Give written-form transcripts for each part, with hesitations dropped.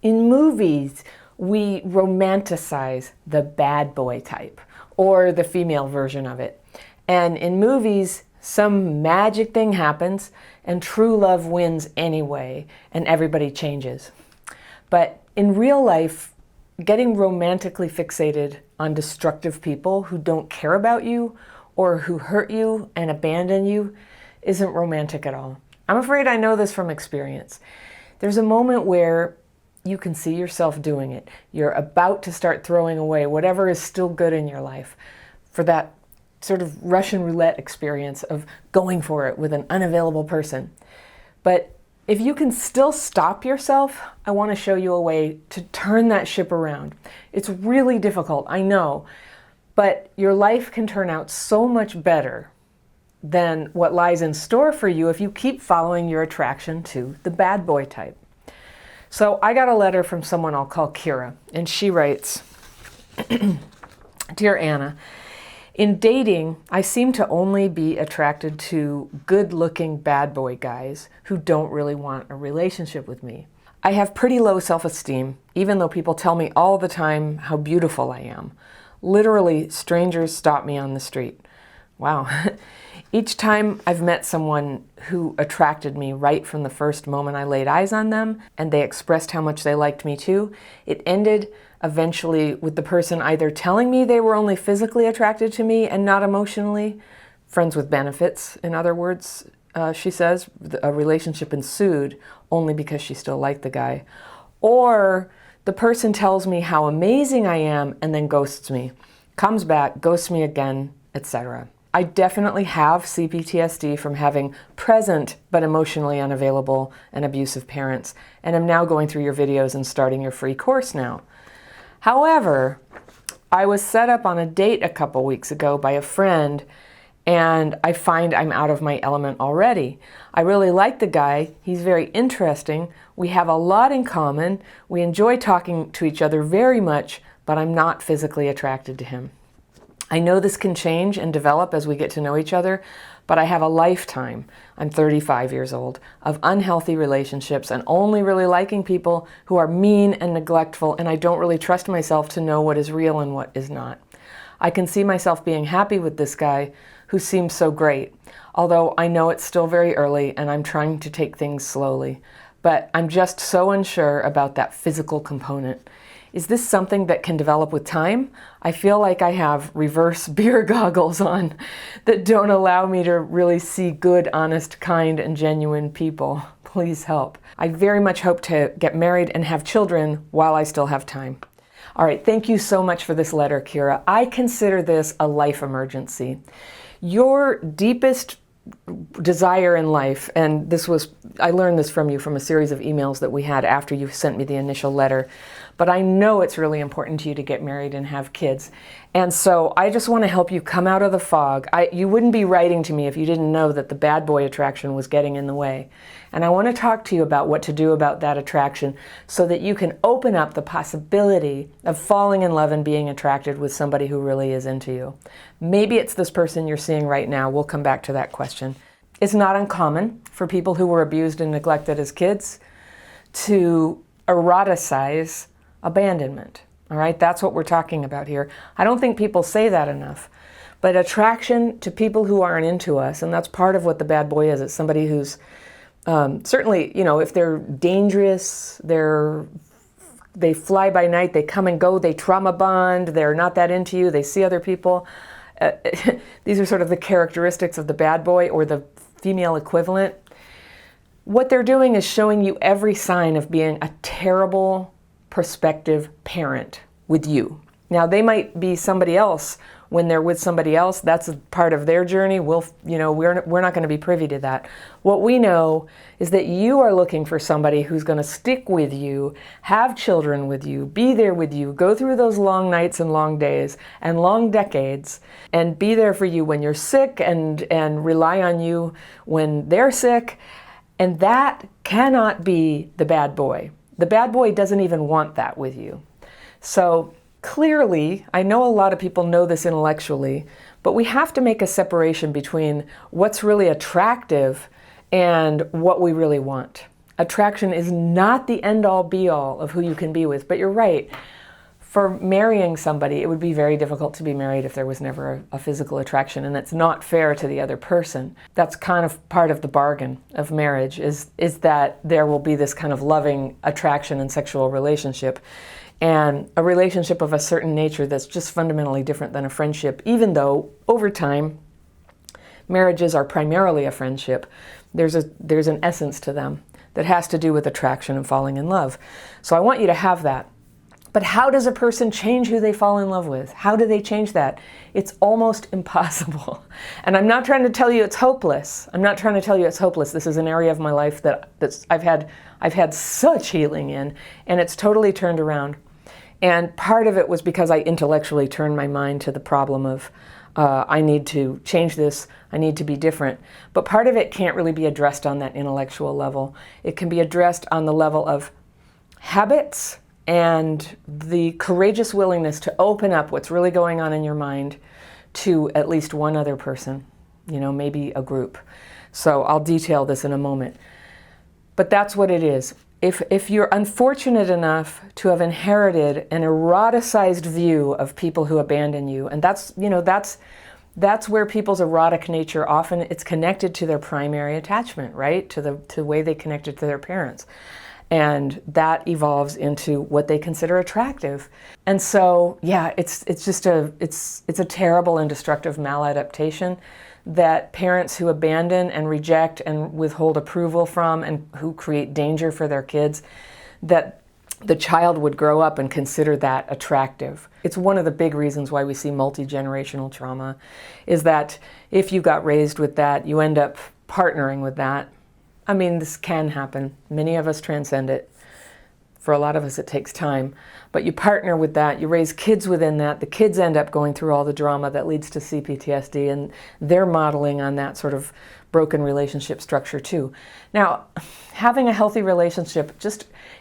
In movies, we romanticize the bad boy type or the female version of it. And in movies, some magic thing happens and true love wins anyway and everybody changes. But in real life, getting romantically fixated on destructive people who don't care about you or who hurt you and abandon you isn't romantic at all. I'm afraid I know this from experience. There's a moment where you can see yourself doing it. You're about to start throwing away whatever is still good in your life for that sort of Russian roulette experience of going for it with an unavailable person. But if you can still stop yourself, I want to show you a way to turn that ship around. It's really difficult, I know, but your life can turn out so much better than what lies in store for you if you keep following your attraction to the bad boy type. So I got a letter from someone I'll call Kira, and she writes, Dear Anna, in dating, I seem to only be attracted to good-looking bad boy guys who don't really want a relationship with me. I have pretty low self-esteem, even though people tell me all the time how beautiful I am. Literally, strangers stop me on the street. Wow. Each time I've met someone who attracted me right from the first moment I laid eyes on them, and they expressed how much they liked me too, it ended eventually with the person either telling me they were only physically attracted to me and not emotionally, friends with benefits, in other words, she says, a relationship ensued only because she still liked the guy, or the person tells me how amazing I am and then ghosts me, comes back, ghosts me again, etc. I definitely have CPTSD from having present but emotionally unavailable and abusive parents, and I'm now going through your videos and starting your free course now. However, I was set up on a date a couple weeks ago by a friend, and I find I'm out of my element already. I really like the guy. He's very interesting. We have a lot in common. We enjoy talking to each other very much, but I'm not physically attracted to him. I know this can change and develop as we get to know each other, but I have a lifetime, I'm 35 years old, of unhealthy relationships and only really liking people who are mean and neglectful, and I don't really trust myself to know what is real and what is not. I can see myself being happy with this guy who seems so great, although I know it's still very early and I'm trying to take things slowly. But I'm just so unsure about that physical component. Is this something that can develop with time? I feel like I have reverse beer goggles on that don't allow me to really see good, honest, kind, and genuine people. Please help. I very much hope to get married and have children while I still have time. All right, thank you so much for this letter, Kira. I consider this a life emergency. Your deepest desire in life, and I learned this from you from a series of emails that we had after you sent me the initial letter, but I know it's really important to you to get married and have kids. And so I just want to help you come out of the fog. You wouldn't be writing to me if you didn't know that the bad boy attraction was getting in the way. And I want to talk to you about what to do about that attraction so that you can open up the possibility of falling in love and being attracted with somebody who really is into you. Maybe it's this person you're seeing right now. We'll come back to that question. It's not uncommon for people who were abused and neglected as kids to eroticize abandonment. All right, that's what we're talking about here. I don't think people say that enough. But attraction to people who aren't into us, and that's part of what the bad boy is. It's somebody who's certainly, if they're dangerous, they fly by night, they come and go, they trauma bond, they're not that into you, they see other people. These are sort of the characteristics of the bad boy or the female equivalent. What they're doing is showing you every sign of being a terrible prospective parent with you. Now, they might be somebody else when they're with somebody else. That's a part of their journey. We're not going to be privy to that. What we know is that you are looking for somebody who's going to stick with you, have children with you, be there with you, go through those long nights and long days and long decades, and be there for you when you're sick and rely on you when they're sick. And that cannot be the bad boy. The bad boy doesn't even want that with you. So clearly, I know a lot of people know this intellectually, but we have to make a separation between what's really attractive and what we really want. attraction is not the end-all be-all of who you can be with. But you're right. For marrying somebody, it would be very difficult to be married if there was never a physical attraction, and it's not fair to the other person. That's kind of part of the bargain of marriage, is that there will be this kind of loving attraction and sexual relationship, and a relationship of a certain nature that's just fundamentally different than a friendship, even though over time marriages are primarily a friendship. There's an essence to them that has to do with attraction and falling in love. So I want you to have that. But how does a person change who they fall in love with? How do they change that? It's almost impossible. And I'm not trying to tell you it's hopeless. This is an area of my life that's I've had such healing in, and it's totally turned around. And part of it was because I intellectually turned my mind to the problem of I need to change this, I need to be different. But part of it can't really be addressed on that intellectual level. It can be addressed on the level of habits and the courageous willingness to open up what's really going on in your mind to at least one other person, maybe a group. So I'll detail this in a moment. But that's what it is. If you're unfortunate enough to have inherited an eroticized view of people who abandon you, and that's where people's erotic nature often, it's connected to their primary attachment, right? To the way they connected to their parents. And that evolves into what they consider attractive. And so, yeah, it's a terrible and destructive maladaptation that parents who abandon and reject and withhold approval from and who create danger for their kids, that the child would grow up and consider that attractive. It's one of the big reasons why we see multi-generational trauma, is that if you got raised with that, you end up partnering with that. I mean, this can happen. Many of us transcend it. For a lot of us, it takes time. But you partner with that, you raise kids within that, the kids end up going through all the drama that leads to CPTSD, and they're modeling on that sort of broken relationship structure too. Now, having a healthy relationship,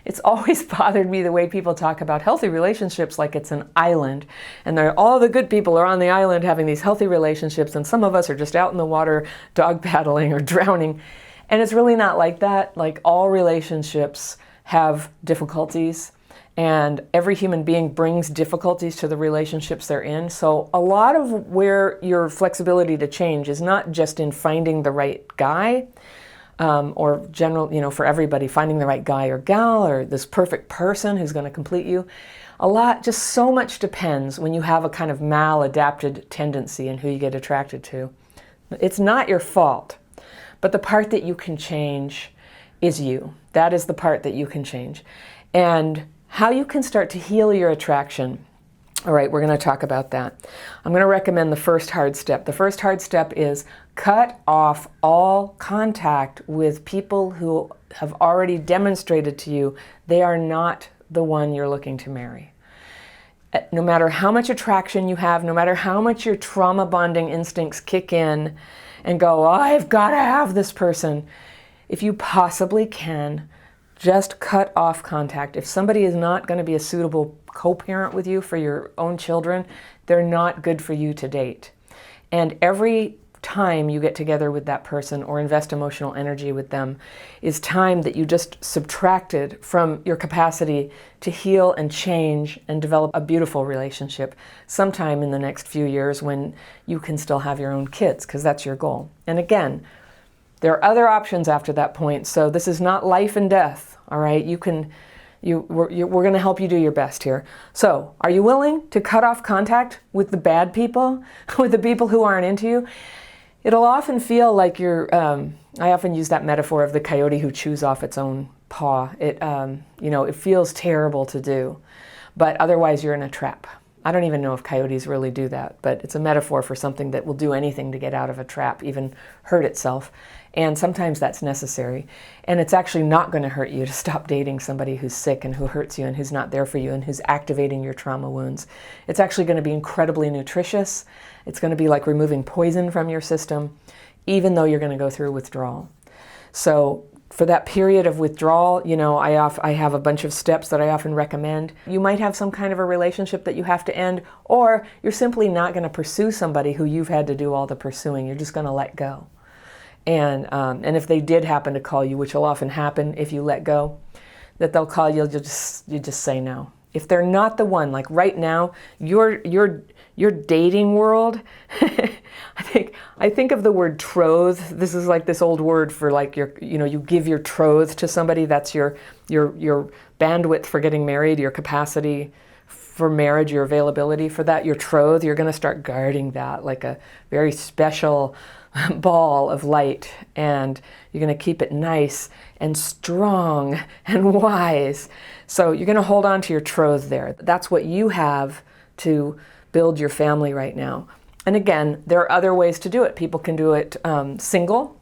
it's always bothered me the way people talk about healthy relationships like it's an island, and all the good people are on the island having these healthy relationships, and some of us are just out in the water dog paddling or drowning. And it's really not like that. Like, all relationships have difficulties, and every human being brings difficulties to the relationships they're in. So a lot of where your flexibility to change is not just in finding the right guy, or for everybody, finding the right guy or gal or this perfect person who's going to complete you. So much depends when you have a kind of maladapted tendency in who you get attracted to. It's not your fault. But the part that you can change is you. That is the part that you can change. And how you can start to heal your attraction. All right, we're going to talk about that. I'm going to recommend the first hard step. The first hard step is cut off all contact with people who have already demonstrated to you they are not the one you're looking to marry. No matter how much attraction you have, no matter how much your trauma bonding instincts kick in, and go, I've got to have this person. If you possibly can, just cut off contact. If somebody is not going to be a suitable co-parent with you for your own children, they're not good for you to date. And every time you get together with that person or invest emotional energy with them is time that you just subtracted from your capacity to heal and change and develop a beautiful relationship sometime in the next few years when you can still have your own kids, because that's your goal. And again, there are other options after that point, so this is not life and death, all right? We're going to help you do your best here. So, are you willing to cut off contact with the bad people, with the people who aren't into you? It'll often feel like I often use that metaphor of the coyote who chews off its own paw. It feels terrible to do, but otherwise you're in a trap. I don't even know if coyotes really do that, but it's a metaphor for something that will do anything to get out of a trap, even hurt itself. And sometimes that's necessary. And it's actually not going to hurt you to stop dating somebody who's sick and who hurts you and who's not there for you and who's activating your trauma wounds. It's actually going to be incredibly nutritious. It's going to be like removing poison from your system, even though you're going to go through withdrawal. So for that period of withdrawal, I have a bunch of steps that I often recommend. You might have some kind of a relationship that you have to end, or you're simply not going to pursue somebody who you've had to do all the pursuing. You're just going to let go. And if they did happen to call you, which will often happen if you let go, that they'll call you, you just say no. If they're not the one, like right now, your dating world, I think of the word troth. This is like this old word for like you give your troth to somebody. That's your bandwidth for getting married, your capacity for marriage, your availability for that, your troth. You're going to start guarding that like a very special ball of light, and you're going to keep it nice and strong and wise. So you're going to hold on to your troth there. That's what you have to build your family right now. And again, there are other ways to do it. People can do it single.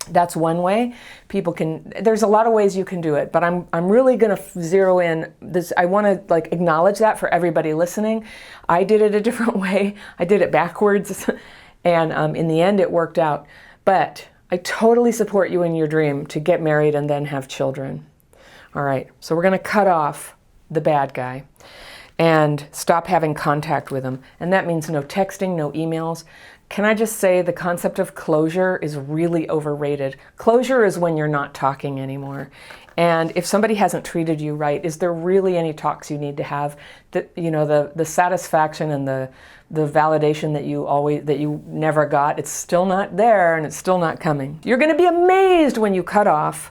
That's one way. There's a lot of ways you can do it, but I'm really going to zero in this. I want to like acknowledge that for everybody listening. I did it a different way. I did it backwards. And in the end, it worked out. But I totally support you in your dream to get married and then have children. All right, so we're going to cut off the bad guy and stop having contact with him. And that means no texting, no emails. Can I just say the concept of closure is really overrated. Closure is when you're not talking anymore. And if somebody hasn't treated you right, is there really any talks you need to have? The satisfaction and the validation that you never got, it's still not there and it's still not coming. You're going to be amazed when you cut off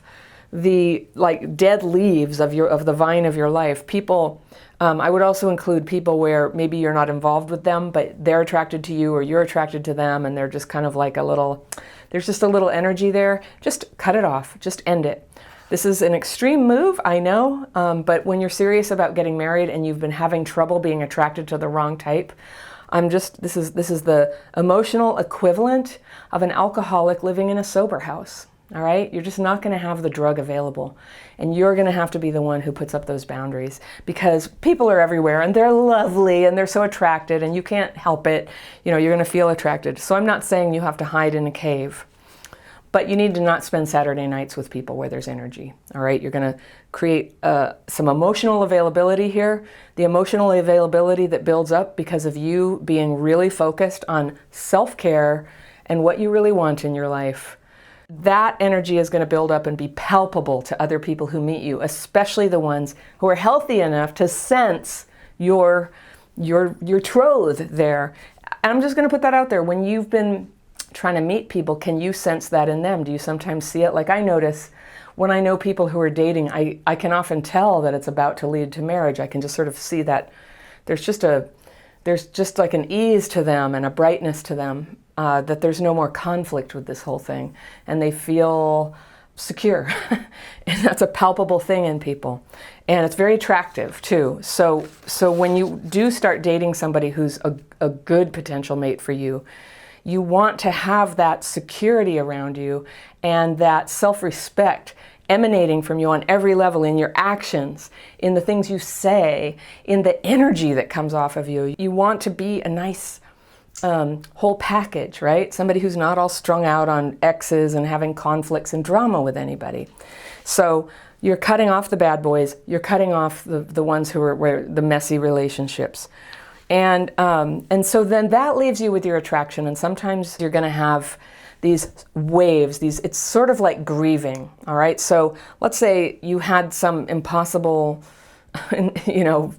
the like dead leaves of the vine of your life. People, I would also include people where maybe you're not involved with them, but they're attracted to you or you're attracted to them, and they're just kind of like there's just a little energy there. Just cut it off. Just end it. This is an extreme move, I know, but when you're serious about getting married and you've been having trouble being attracted to the wrong type, this is the emotional equivalent of an alcoholic living in a sober house. All right? You're just not going to have the drug available. And you're going to have to be the one who puts up those boundaries, because people are everywhere and they're lovely and they're so attracted and you can't help it. You're going to feel attracted. So I'm not saying you have to hide in a cave, but you need to not spend Saturday nights with people where there's energy. All right? You're going to create some emotional availability here. The emotional availability that builds up because of you being really focused on self-care and what you really want in your life. That energy is going to build up and be palpable to other people who meet you, especially the ones who are healthy enough to sense your troth there. And I'm just going to put that out there. When you've been trying to meet people, can you sense that in them? Do you sometimes see it? Like I notice when I know people who are dating, I can often tell that it's about to lead to marriage. I can just sort of see that there's just like an ease to them and a brightness to them. That there's no more conflict with this whole thing, and they feel secure. And that's a palpable thing in people, and it's very attractive too. So when you do start dating somebody who's a good potential mate for you, you want to have that security around you and that self-respect emanating from you on every level, in your actions, in the things you say, in the energy that comes off of you. You want to be a nice whole package, right? Somebody who's not all strung out on exes and having conflicts and drama with anybody. So you're cutting off the bad boys. You're cutting off the ones who are the messy relationships. And so then that leaves you with your attraction. And sometimes you're going to have these waves, it's sort of like grieving, all right? So let's say you had some impossible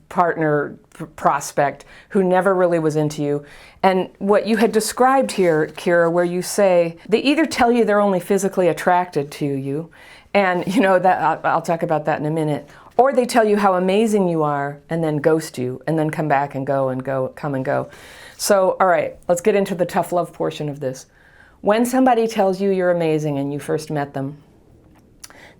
partner prospect who never really was into you. And what you had described here, Kira, where you say they either tell you they're only physically attracted to you, and that I'll talk about that in a minute, or they tell you how amazing you are and then ghost you and then come back and come and go. So, all right, let's get into the tough love portion of this. When somebody tells you you're amazing and you first met them,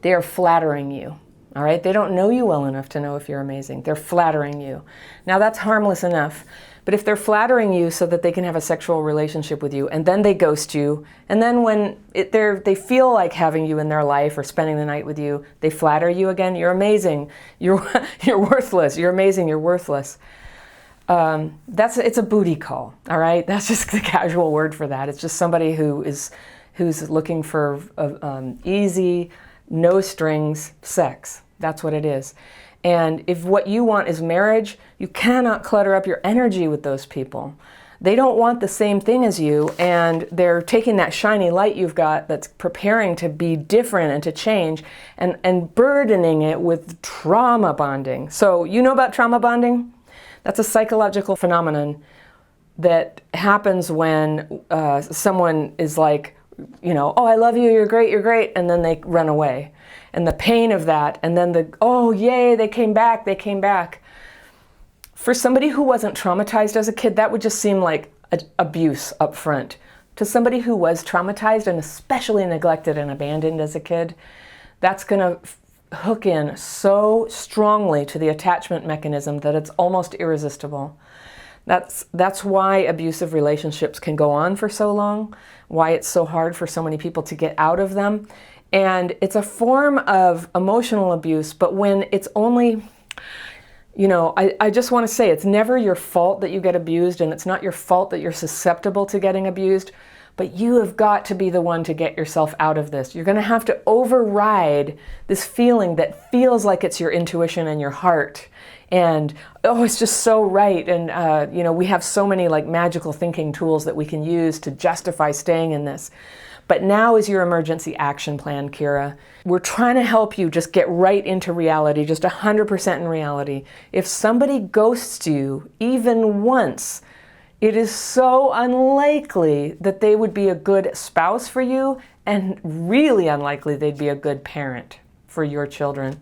they are flattering you. All right, they don't know you well enough to know if you're amazing. They're flattering you. Now that's harmless enough, but if they're flattering you so that they can have a sexual relationship with you, and then they ghost you, and then when they feel like having you in their life or spending the night with you, they flatter you again. You're amazing. You're worthless. You're amazing. You're worthless. It's a booty call. All right, that's just the casual word for that. It's just somebody who's looking for easy, no strings sex. That's what it is. And if what you want is marriage, you cannot clutter up your energy with those people. They don't want the same thing as you, and they're taking that shiny light you've got that's preparing to be different and to change, and burdening it with trauma bonding. So you know about trauma bonding? That's a psychological phenomenon that happens when someone is like, oh, I love you, you're great, and then they run away. And the pain of that, and then oh, yay, they came back. For somebody who wasn't traumatized as a kid, that would just seem like abuse up front. To somebody who was traumatized and especially neglected and abandoned as a kid, that's going to hook in so strongly to the attachment mechanism that it's almost irresistible. That's why abusive relationships can go on for so long, why it's so hard for so many people to get out of them. And it's a form of emotional abuse, but when it's only, I just want to say it's never your fault that you get abused, and it's not your fault that you're susceptible to getting abused, but you have got to be the one to get yourself out of this. You're going to have to override this feeling that feels like it's your intuition and your heart. And, oh, it's just so right. And, we have so many like magical thinking tools that we can use to justify staying in this. But now is your emergency action plan, Kira. We're trying to help you just get right into reality, just 100% in reality. If somebody ghosts you even once, it is so unlikely that they would be a good spouse for you, and really unlikely they'd be a good parent for your children.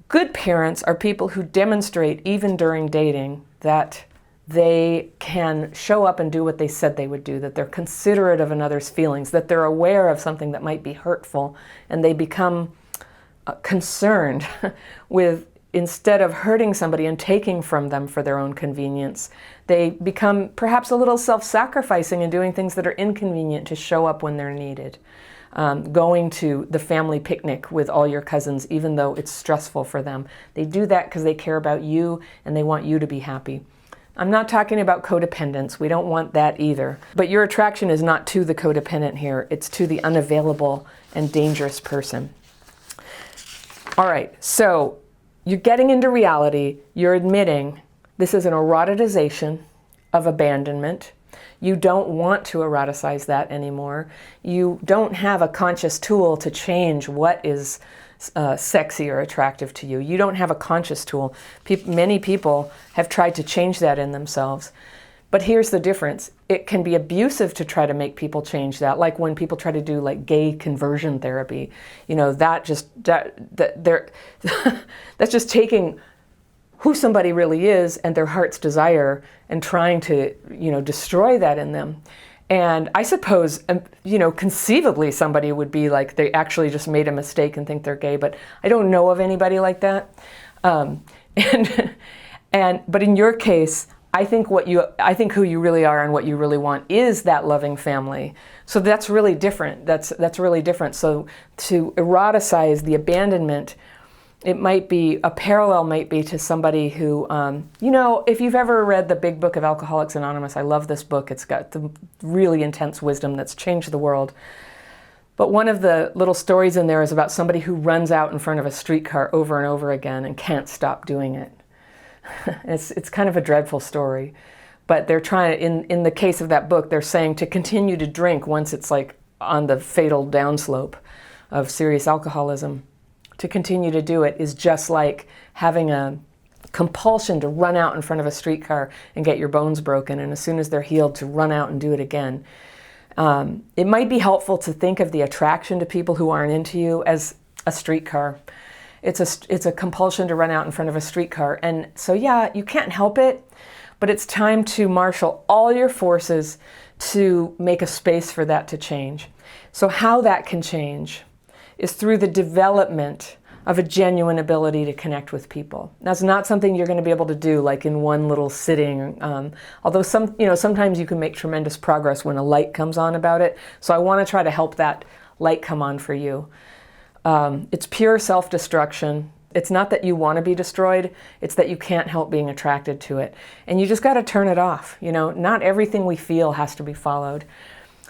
Good parents are people who demonstrate, even during dating, that they can show up and do what they said they would do, that they're considerate of another's feelings, that they're aware of something that might be hurtful, and they become concerned with, instead of hurting somebody and taking from them for their own convenience, they become perhaps a little self-sacrificing and doing things that are inconvenient to show up when they're needed. Going to the family picnic with all your cousins, even though it's stressful for them. They do that because they care about you and they want you to be happy. I'm not talking about codependence. We don't want that either. But your attraction is not to the codependent here. It's to the unavailable and dangerous person. All right, so you're getting into reality. You're admitting this is an eroticization of abandonment. You don't want to eroticize that anymore. You don't have a conscious tool to change what is sexy or attractive to you. You don't have a conscious tool. Many people have tried to change that in themselves. But here's the difference. It can be abusive to try to make people change that, like when people try to do like gay conversion therapy. That's just taking who somebody really is and their heart's desire and trying to, destroy that in them. And I suppose, conceivably somebody would be like, they actually just made a mistake and think they're gay, but I don't know of anybody like that. But in your case, I think who you really are and what you really want is that loving family. So that's really different. That's really different. So to eroticize the abandonment, it might be, a parallel might be to somebody who, if you've ever read the big book of Alcoholics Anonymous, I love this book. It's got the really intense wisdom that's changed the world. But one of the little stories in there is about somebody who runs out in front of a streetcar over and over again and can't stop doing it. It's kind of a dreadful story. But they're trying, in the case of that book, they're saying to continue to drink once it's like on the fatal downslope of serious alcoholism. To continue to do it is just like having a compulsion to run out in front of a streetcar and get your bones broken, and as soon as they're healed, to run out and do it again. It might be helpful to think of the attraction to people who aren't into you as a streetcar. It's a compulsion to run out in front of a streetcar, and so yeah, you can't help it, but it's time to marshal all your forces to make a space for that to change. So how that can change is through the development of a genuine ability to connect with people. That's not something you're going to be able to do like in one little sitting. Although sometimes you can make tremendous progress when a light comes on about it. So I want to try to help that light come on for you. It's pure self-destruction. It's not that you want to be destroyed. It's that you can't help being attracted to it. And you just got to turn it off. Not everything we feel has to be followed.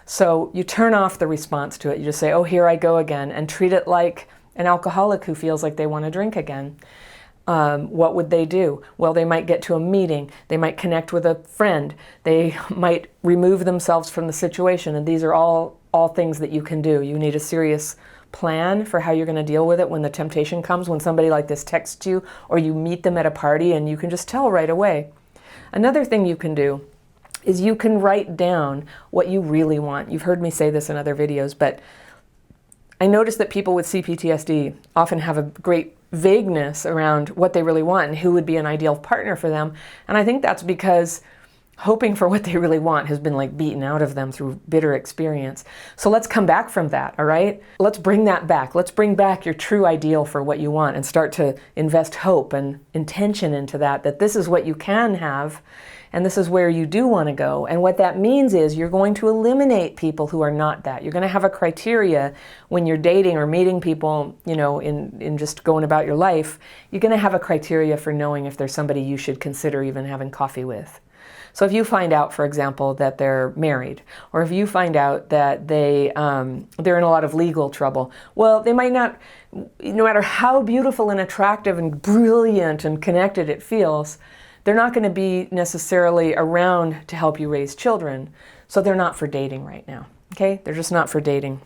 So you turn off the response to it. You just say, oh, here I go again, and treat it like an alcoholic who feels like they want to drink again. What would they do? Well, they might get to a meeting. They might connect with a friend. They might remove themselves from the situation. And these are all things that you can do. You need a serious plan for how you're going to deal with it when the temptation comes, when somebody like this texts you, or you meet them at a party and you can just tell right away. Another thing you can do is you can write down what you really want. You've heard me say this in other videos, but I notice that people with CPTSD often have a great vagueness around what they really want and who would be an ideal partner for them. And I think that's because hoping for what they really want has been like beaten out of them through bitter experience. So let's come back from that, all right? Let's bring that back. Let's bring back your true ideal for what you want and start to invest hope and intention into that this is what you can have and this is where you do want to go. And what that means is you're going to eliminate people who are not that. You're going to have a criteria when you're dating or meeting people, you know, in just going about your life. You're going to have a criteria for knowing if there's somebody you should consider even having coffee with. So if you find out, for example, that they're married, or if you find out that they're in a lot of legal trouble, well, they might not, no matter how beautiful and attractive and brilliant and connected it feels, they're not going to be necessarily around to help you raise children. So they're not for dating right now, okay? They're just not for dating.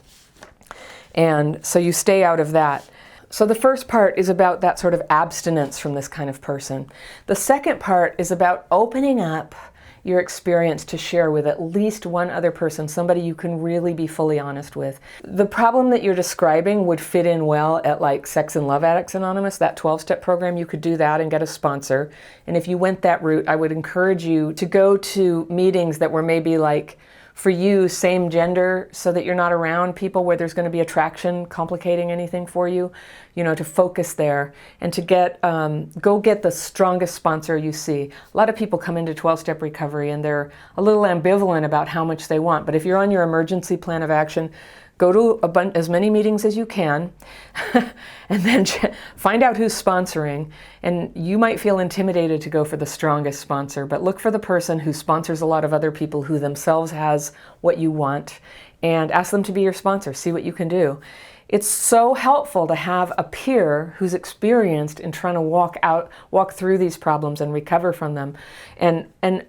And so you stay out of that. So the first part is about that sort of abstinence from this kind of person. The second part is about opening up your experience to share with at least one other person, somebody you can really be fully honest with. The problem that you're describing would fit in well at like Sex and Love Addicts Anonymous, that 12-step program. You could do that and get a sponsor. And if you went that route, I would encourage you to go to meetings that were maybe like, for you, same gender, so that you're not around people where there's going to be attraction complicating anything for you, you know, to focus there and to get, go get the strongest sponsor you see. A lot of people come into 12-step recovery and they're a little ambivalent about how much they want. But if you're on your emergency plan of action, go to as many meetings as you can and then find out who's sponsoring. And you might feel intimidated to go for the strongest sponsor, but look for the person who sponsors a lot of other people who themselves has what you want and ask them to be your sponsor. See what you can do. It's so helpful to have a peer who's experienced in trying to walk through these problems and recover from them. And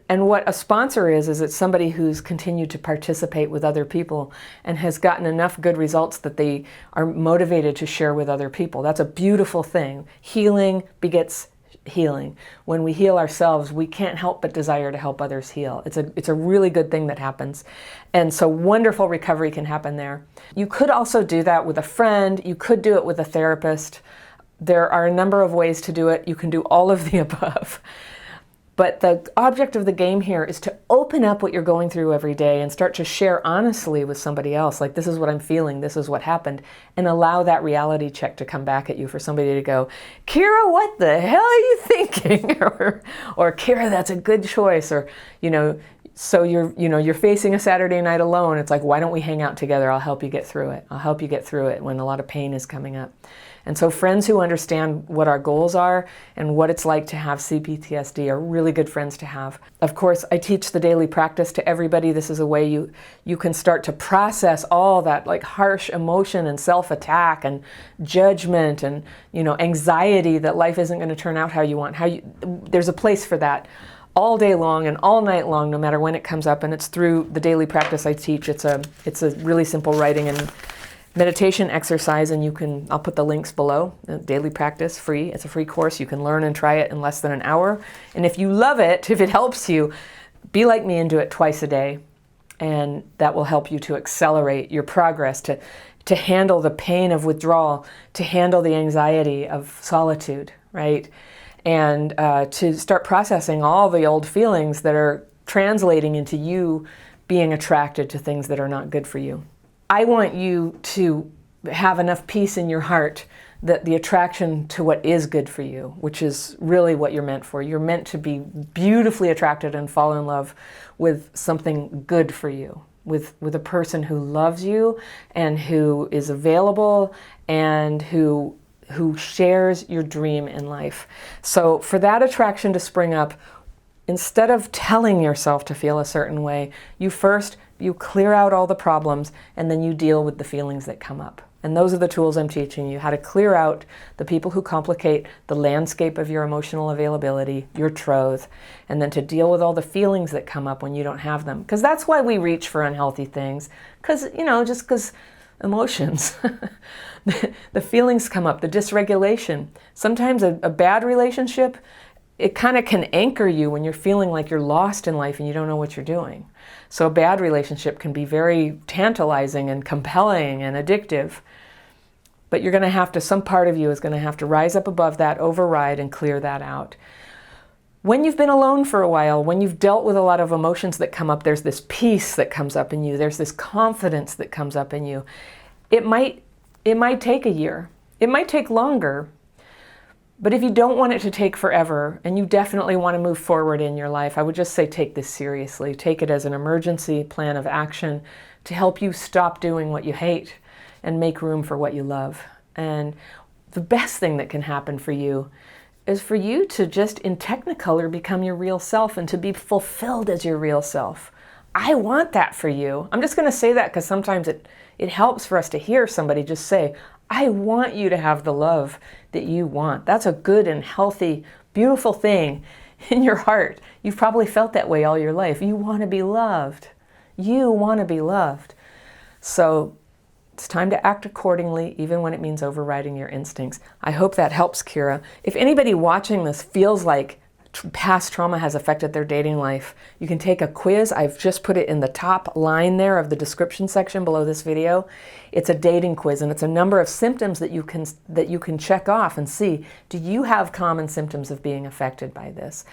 what a sponsor is it's somebody who's continued to participate with other people and has gotten enough good results that they are motivated to share with other people. That's a beautiful thing. Healing begets healing. When we heal ourselves, we can't help but desire to help others heal. It's a really good thing that happens. And so wonderful recovery can happen there. You could also do that with a friend. You could do it with a therapist. There are a number of ways to do it. You can do all of the above. But the object of the game here is to open up what you're going through every day and start to share honestly with somebody else. Like, this is what I'm feeling, this is what happened, and allow that reality check to come back at you for somebody to go, Kira, what the hell are you thinking? or Kira, that's a good choice. Or, you know, so you're facing a Saturday night alone. It's like, why don't we hang out together? I'll help you get through it. I'll help you get through it when a lot of pain is coming up. And so friends who understand what our goals are and what it's like to have CPTSD are really good friends to have. Of course, I teach the daily practice to everybody. This is a way you can start to process all that like harsh emotion and self-attack and judgment and, you know, anxiety that life isn't going to turn out how you want. There's a place for that all day long and all night long, no matter when it comes up. And it's through the daily practice I teach. It's a really simple writing and meditation exercise, and I'll put the links below. Daily practice, free. It's a free course. You can learn and try it in less than an hour. And if you love it, if it helps you, be like me and do it twice a day. And that will help you to accelerate your progress, to handle the pain of withdrawal, to handle the anxiety of solitude, right? And to start processing all the old feelings that are translating into you being attracted to things that are not good for you. I want you to have enough peace in your heart that the attraction to what is good for you, which is really what you're meant for. You're meant to be beautifully attracted and fall in love with something good for you, with a person who loves you and who is available and who shares your dream in life. So for that attraction to spring up, instead of telling yourself to feel a certain way, you clear out all the problems and then you deal with the feelings that come up. And those are the tools I'm teaching you, how to clear out the people who complicate the landscape of your emotional availability, your troth, and then to deal with all the feelings that come up when you don't have them. Because that's why we reach for unhealthy things. Because, just because emotions, the feelings come up, the dysregulation. Sometimes a bad relationship, it kind of can anchor you when you're feeling like you're lost in life and you don't know what you're doing. So a bad relationship can be very tantalizing and compelling and addictive. But you're going to have to, some part of you is going to have to rise up above that, override, and clear that out. When you've been alone for a while, when you've dealt with a lot of emotions that come up, there's this peace that comes up in you. There's this confidence that comes up in you. It might take a year. It might take longer. But if you don't want it to take forever, and you definitely want to move forward in your life, I would just say take this seriously. Take it as an emergency plan of action to help you stop doing what you hate and make room for what you love. And the best thing that can happen for you is for you to just in technicolor become your real self and to be fulfilled as your real self. I want that for you. I'm just going to say that because sometimes it helps for us to hear somebody just say, I want you to have the love that you want. That's a good and healthy, beautiful thing in your heart. You've probably felt that way all your life. You want to be loved. You want to be loved. So it's time to act accordingly, even when it means overriding your instincts. I hope that helps, Kira. If anybody watching this feels like past trauma has affected their dating life, you can take a quiz. I've just put it in the top line there of the description section below this video. It's a dating quiz, and it's a number of symptoms that you can check off and see, do you have common symptoms of being affected by this?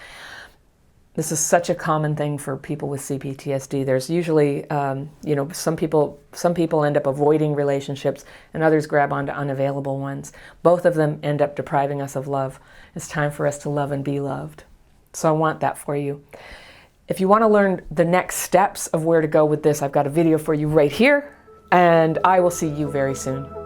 This is such a common thing for people with CPTSD. There's usually, some people end up avoiding relationships and others grab onto unavailable ones. Both of them end up depriving us of love. It's time for us to love and be loved. So I want that for you. If you want to learn the next steps of where to go with this, I've got a video for you right here, and I will see you very soon.